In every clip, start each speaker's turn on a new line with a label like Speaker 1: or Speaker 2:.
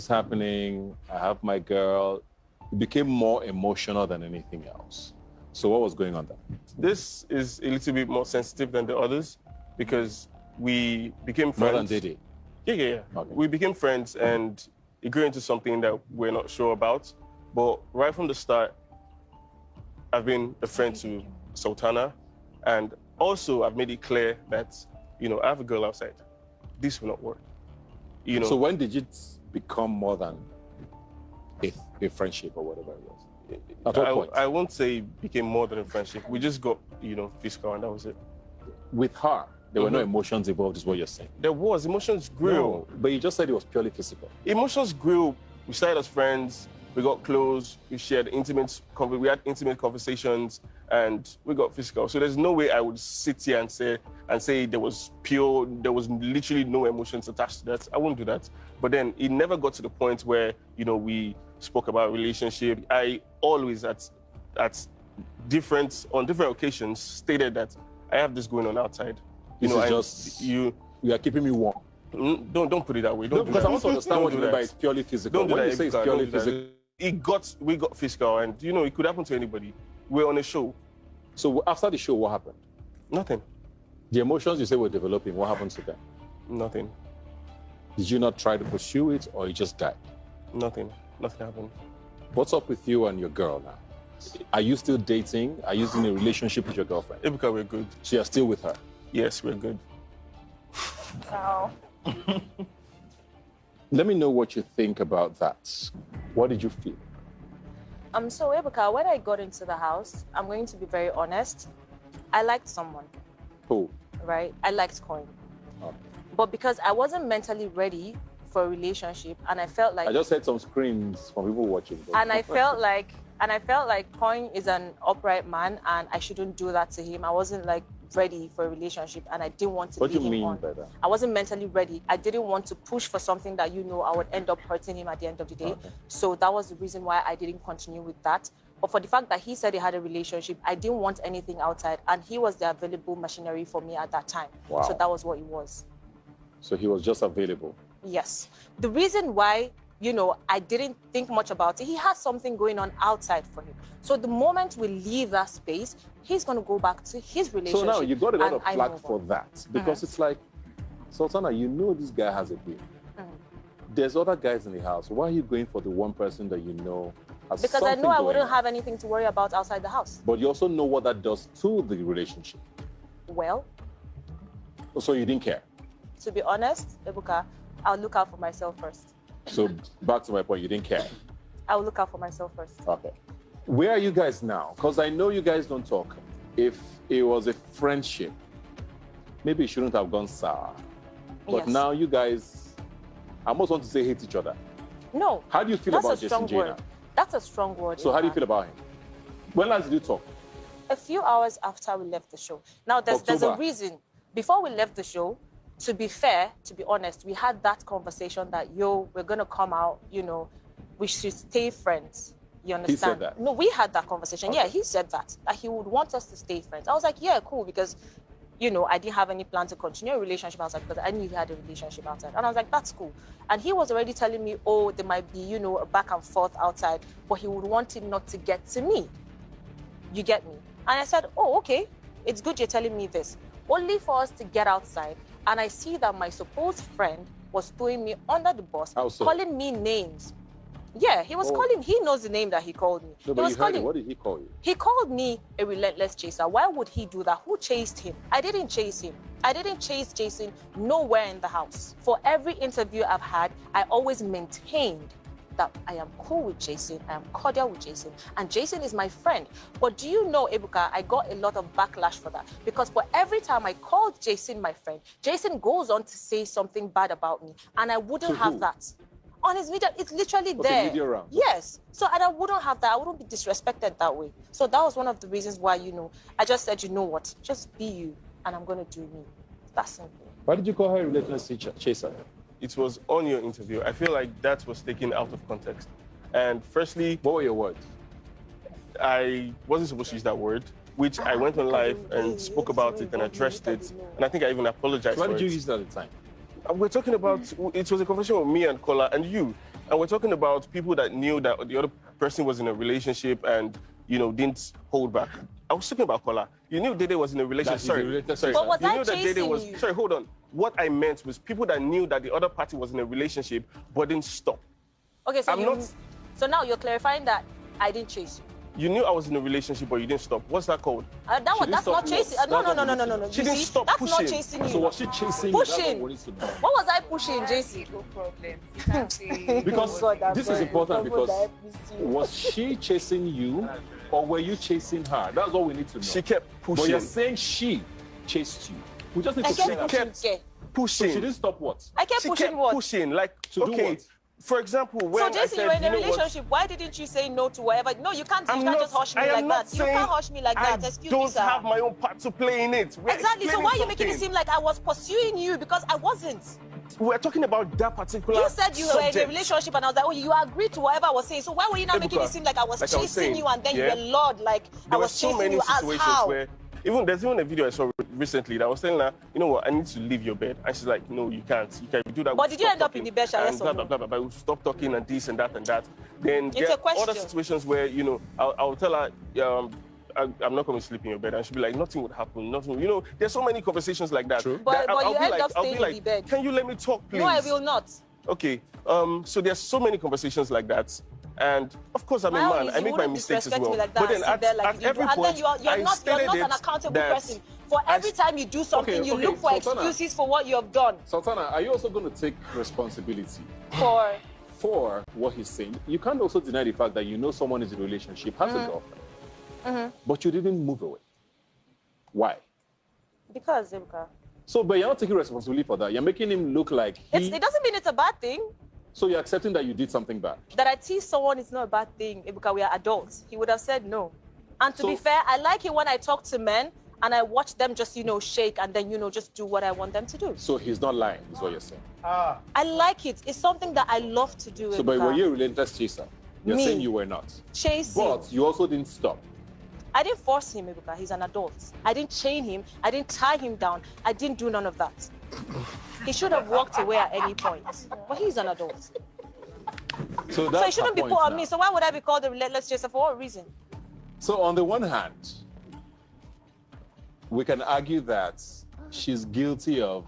Speaker 1: It's happening. I have my girl. It became more emotional than anything else. So what was going on there?
Speaker 2: This is a little bit more sensitive than the others because we became friends.
Speaker 1: More than Diddy?
Speaker 2: Yeah.
Speaker 1: Okay.
Speaker 2: We became friends and it grew into something that we're not sure about. But right from the start, I've been a friend to Sultana. And also, I've made it clear that, I have a girl outside. This will not work.
Speaker 1: So when did it become more than a friendship or whatever it was? At what point?
Speaker 2: I won't say it became more than a friendship. We just got, physical, and that was it.
Speaker 1: With her, there were no emotions involved, is what you're saying?
Speaker 2: There was. Emotions grew.
Speaker 1: No, but you just said it was purely physical.
Speaker 2: Emotions grew. We started as friends. We got close. We shared we had intimate conversations, and we got physical. So there's no way I would sit here and say there was literally no emotions attached to that. I wouldn't do that. But then it never got to the point where, we spoke about relationship. I always on different occasions stated that I have this going on outside.
Speaker 1: You are keeping me warm.
Speaker 2: Don't put it that way. Don't do
Speaker 1: because
Speaker 2: that.
Speaker 1: I want to understand what you mean by it's purely physical.
Speaker 2: Don't do
Speaker 1: when
Speaker 2: that,
Speaker 1: you say it's purely physical,
Speaker 2: we got physical, and it could happen to anybody. We're on a show.
Speaker 1: So after the show, what happened?
Speaker 2: Nothing.
Speaker 1: The emotions you say were developing, what happened to them?
Speaker 2: Nothing.
Speaker 1: Did you not try to pursue it, or you just died?
Speaker 2: Nothing. Nothing happened.
Speaker 1: What's up with you and your girl now? Are you still dating? Are you in a relationship with your girlfriend?
Speaker 2: Ebuka, we're good.
Speaker 1: So you're still with her?
Speaker 2: Yes, we're good.
Speaker 3: Wow.
Speaker 1: Let me know what you think about that. What did you feel?
Speaker 3: So Ebuka, when I got into the house, I'm going to be very honest. I liked someone.
Speaker 1: Who?
Speaker 3: Right? I liked Coin.
Speaker 1: Okay.
Speaker 3: But because I wasn't mentally ready for a relationship, and I felt like
Speaker 1: I just heard some screams from people watching.
Speaker 3: And I felt like Coin is an upright man, and I shouldn't do that to him. I wasn't ready for a relationship, and I didn't want to
Speaker 1: lead
Speaker 3: him on.
Speaker 1: What do you mean by that?
Speaker 3: I wasn't mentally ready. I didn't want to push for something that I would end up hurting him at the end of the day.
Speaker 1: Okay.
Speaker 3: So that was the reason why I didn't continue with that. But for the fact that he said he had a relationship, I didn't want anything outside, and he was the available machinery for me at that time.
Speaker 1: Wow.
Speaker 3: So that was what it was.
Speaker 1: So he was just available?
Speaker 3: Yes. The reason why, I didn't think much about it, he has something going on outside for him. So the moment we leave that space, he's going to go back to his relationship.
Speaker 1: So now you got a lot of flack for that. Because it's like, Sultana, this guy has a babe. There's other guys in the house. Why are you going for the one person that you know has
Speaker 3: Because I
Speaker 1: something
Speaker 3: know I
Speaker 1: going
Speaker 3: wouldn't
Speaker 1: on?
Speaker 3: have anything to worry about outside the house.
Speaker 1: But you also know what that does to the relationship.
Speaker 3: Well,
Speaker 1: So you didn't care?
Speaker 3: to be honest, Ebuka, I'll look out for myself first.
Speaker 1: So back to my point, you didn't care?
Speaker 3: I'll look out for myself first.
Speaker 1: Okay. Where are you guys now? Because I know you guys don't talk. If it was a friendship, maybe it shouldn't have gone sour. But
Speaker 3: Yes.
Speaker 1: now you guys, I almost want to say hate each other.
Speaker 3: No.
Speaker 1: How do you feel
Speaker 3: That's
Speaker 1: about
Speaker 3: a
Speaker 1: Jason
Speaker 3: strong
Speaker 1: J
Speaker 3: word.
Speaker 1: now?
Speaker 3: That's a strong word.
Speaker 1: So how do you
Speaker 3: Ebuka.
Speaker 1: feel about him? When last did you talk?
Speaker 3: A few hours after we left the show. Now, there's a
Speaker 1: October.
Speaker 3: reason. Before we left the show, to be fair, to be honest, we had that conversation that, we're going to come out, we should stay friends. You understand?
Speaker 1: He said that?
Speaker 3: No, we had that conversation.
Speaker 1: Okay.
Speaker 3: Yeah, he said that he would want us to stay friends. I was like, yeah, cool, because, I didn't have any plan to continue a relationship outside because I knew he had a relationship outside. And I was like, that's cool. And he was already telling me, there might be, a back and forth outside, but he would want it not to get to me. You get me? And I said, okay, it's good you're telling me this. Only for us to get outside, and I see that my supposed friend was throwing me under the bus, calling me names. Yeah, he was calling, he knows the name that he called me.
Speaker 1: No, but you heard it. What did he call you?
Speaker 3: He called me a relentless chaser. Why would he do that? Who chased him? I didn't chase him. I didn't chase Jason nowhere in the house. For every interview I've had, I always maintained that I am cool with Jason, I am cordial with Jason, and Jason is my friend. But do you know, Ebuka, I got a lot of backlash for that, because for every time I called Jason my friend, Jason goes on to say something bad about me, and I wouldn't have that. On his media, it's literally there.
Speaker 1: Media round.
Speaker 3: Yes. So, and I wouldn't have that. I wouldn't be disrespected that way. So that was one of the reasons why, I just said, you know what, just be you, and I'm going to do me. That's simple.
Speaker 1: Why did you call her a relentless chaser?
Speaker 2: It was on your interview. I feel like that was taken out of context. And firstly,
Speaker 1: what were your words?
Speaker 2: I wasn't supposed to use that word, which I went on live and spoke about it and addressed it. And I think I even apologized for it.
Speaker 1: Why did you use that at the time?
Speaker 2: We're talking about, it was a conversation with me and Kola and you. And we're talking about people that knew that the other person was in a relationship and, you know, didn't hold back. I was talking about Kola. You knew Dede was in a relationship. Sorry.
Speaker 3: But was
Speaker 2: You
Speaker 3: I
Speaker 2: knew that Dede was...
Speaker 3: chasing you?
Speaker 2: Sorry, hold on. What I meant was people that knew that the other party was in a relationship but didn't stop.
Speaker 3: Okay, so
Speaker 2: I'm not...
Speaker 3: So now you're clarifying that I didn't chase you.
Speaker 2: You knew I was in a relationship, but you didn't stop. What's that called?
Speaker 3: That's not chasing. No.
Speaker 2: She didn't stop
Speaker 3: That's
Speaker 2: pushing.
Speaker 3: not chasing you.
Speaker 1: So was she chasing
Speaker 3: pushing?
Speaker 1: you?
Speaker 3: What was I pushing, JC?
Speaker 4: No problem. You can't say...
Speaker 1: Because this is important because was she chasing you or were you chasing her? That's all we need to know.
Speaker 2: She kept pushing.
Speaker 1: But you're saying she chased you. We just need to
Speaker 3: kept
Speaker 1: say that.
Speaker 2: pushing.
Speaker 1: So she didn't stop what?
Speaker 3: I kept
Speaker 2: She
Speaker 3: pushing
Speaker 2: kept
Speaker 3: what?
Speaker 2: pushing. Like,
Speaker 1: To do
Speaker 2: okay,
Speaker 1: what?
Speaker 2: for example, when
Speaker 3: So,
Speaker 2: I
Speaker 3: Jason,
Speaker 2: said,
Speaker 3: you were in a
Speaker 2: you know what?
Speaker 3: relationship. Why didn't you say no to whatever? No, you can't. You
Speaker 2: I'm
Speaker 3: can't
Speaker 2: not-
Speaker 3: just hush me
Speaker 2: I am
Speaker 3: like
Speaker 2: not
Speaker 3: that. You
Speaker 2: saying
Speaker 3: can't hush me like that. Excuse me,
Speaker 2: I
Speaker 3: sir.
Speaker 2: don't have my own part to play in it. We're
Speaker 3: Exactly. So
Speaker 2: explaining
Speaker 3: why are you making it
Speaker 2: something.
Speaker 3: seem like I was pursuing you because I wasn't?
Speaker 2: We're talking about that particular
Speaker 3: You said you were in a
Speaker 2: subject.
Speaker 3: relationship, and I was like, oh, you agreed to whatever I was saying. So why were you not making
Speaker 2: Ebuka,
Speaker 3: it seem like I was
Speaker 2: like I was
Speaker 3: chasing
Speaker 2: saying,
Speaker 3: you, and then
Speaker 2: yeah?
Speaker 3: you were Lord, like
Speaker 2: There
Speaker 3: I
Speaker 2: were
Speaker 3: was
Speaker 2: so
Speaker 3: chasing
Speaker 2: many
Speaker 3: you as
Speaker 2: situations
Speaker 3: how?
Speaker 2: where there's even a video I saw recently that was telling her, you know what, I need to leave your bed. And she's like, no, you can't. You can't do that.
Speaker 3: But
Speaker 2: We'll
Speaker 3: did you
Speaker 2: stop
Speaker 3: end up in
Speaker 2: talking.
Speaker 3: the bed, Sha,
Speaker 2: And
Speaker 3: yes or
Speaker 2: blah,
Speaker 3: no?
Speaker 2: blah, blah, blah, blah. We'll stop talking and this and that and that. Then
Speaker 3: It's
Speaker 2: there
Speaker 3: a
Speaker 2: are
Speaker 3: question.
Speaker 2: other situations where, you know, I'll tell her, I'm not going to sleep in your bed. And she'll be like, nothing would happen. Nothing. You know, there's so many conversations like that.
Speaker 1: True.
Speaker 3: But you
Speaker 2: be
Speaker 3: end
Speaker 2: like,
Speaker 3: up
Speaker 2: I'll be
Speaker 3: staying in
Speaker 2: like,
Speaker 3: the bed.
Speaker 2: can you let me talk, please?
Speaker 3: No, I will not.
Speaker 2: Okay. So there's so many conversations like that. And of course, I'm a man. I make my mistakes as well.
Speaker 3: Me like that,
Speaker 2: But then at every
Speaker 3: and
Speaker 2: point,
Speaker 3: then you're not an accountable person. For every time you do something, you look for
Speaker 1: Sultana.
Speaker 3: excuses for what you have done.
Speaker 1: Sultana, are you also going to take responsibility
Speaker 3: For
Speaker 1: what he's saying? You can't also deny the fact that you know someone is in a relationship, has a girlfriend, but you didn't move away. Why?
Speaker 3: because Ebuka.
Speaker 1: So, but you're not taking responsibility for that. You're making him look like
Speaker 3: It doesn't mean it's a bad thing.
Speaker 1: So you're accepting that you did something bad?
Speaker 3: That I tease someone is not a bad thing because we are adults. He would have said no. And to be fair, I like it when I talk to men and I watch them just, shake and then, just do what I want them to do.
Speaker 1: So he's not lying, is what you're saying?
Speaker 3: I like it. It's something that I love to do.
Speaker 1: So, but were you a relentless chaser? You're saying you were not.
Speaker 3: Chasing.
Speaker 1: But you also didn't stop.
Speaker 3: I didn't force him, Ebuka. He's an adult. I didn't chain him. I didn't tie him down. I didn't do none of that. He should have walked away at any point. But he's an adult.
Speaker 1: So
Speaker 3: he shouldn't be put on me. So why would I be called a relentless chaser? For what reason?
Speaker 1: So on the one hand, we can argue that she's guilty of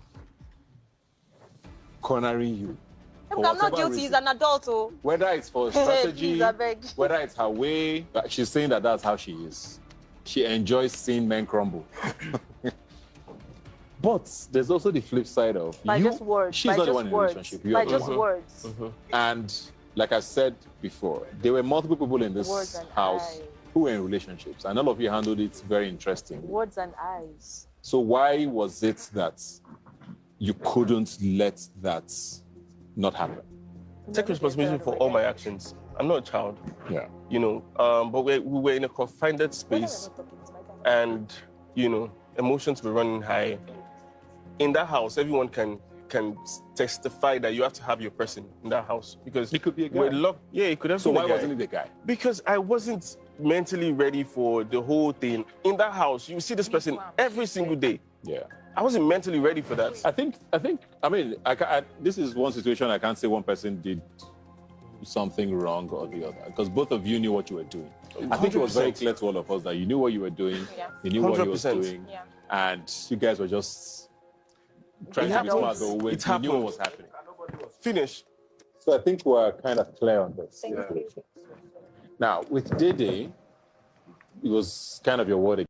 Speaker 1: cornering you.
Speaker 3: I'm not guilty. He's an adult. Oh.
Speaker 1: Whether it's for strategy,
Speaker 3: Please,
Speaker 1: whether it's her way, she's saying that that's how she is. She enjoys seeing men crumble. But there's also the flip side of
Speaker 3: just words.
Speaker 1: She's not the one in a relationship.
Speaker 3: By just words.
Speaker 1: And like I said before, there were multiple people in this house who were in relationships, and all of you handled it very interesting.
Speaker 3: Words and eyes.
Speaker 1: So why was it that you couldn't let that not happen?
Speaker 2: Take responsibility for all my actions. I'm not a child.
Speaker 1: Yeah.
Speaker 2: But we were in a confined space, and emotions were running high. In that house, everyone can testify that you have to have your person in that house because
Speaker 1: it could be a guy.
Speaker 2: We're locked. Yeah, it could have
Speaker 1: So
Speaker 2: been a
Speaker 1: why
Speaker 2: guy.
Speaker 1: wasn't it the guy?
Speaker 2: Because I wasn't mentally ready for the whole thing. In that house, you see this person every single day.
Speaker 1: Yeah.
Speaker 2: I wasn't mentally ready for that.
Speaker 1: I mean, this is one situation I can't say one person did something wrong or the other because both of you knew what you were doing. 100%. I think it was very clear to all of us that you knew what you were doing, you knew what he was doing, and you guys were just trying to be smart, but you knew what was happening.
Speaker 2: Finish.
Speaker 1: So I think we're kind of clear on this.
Speaker 3: Thank you.
Speaker 1: Now, with Dede, it was kind of your word again.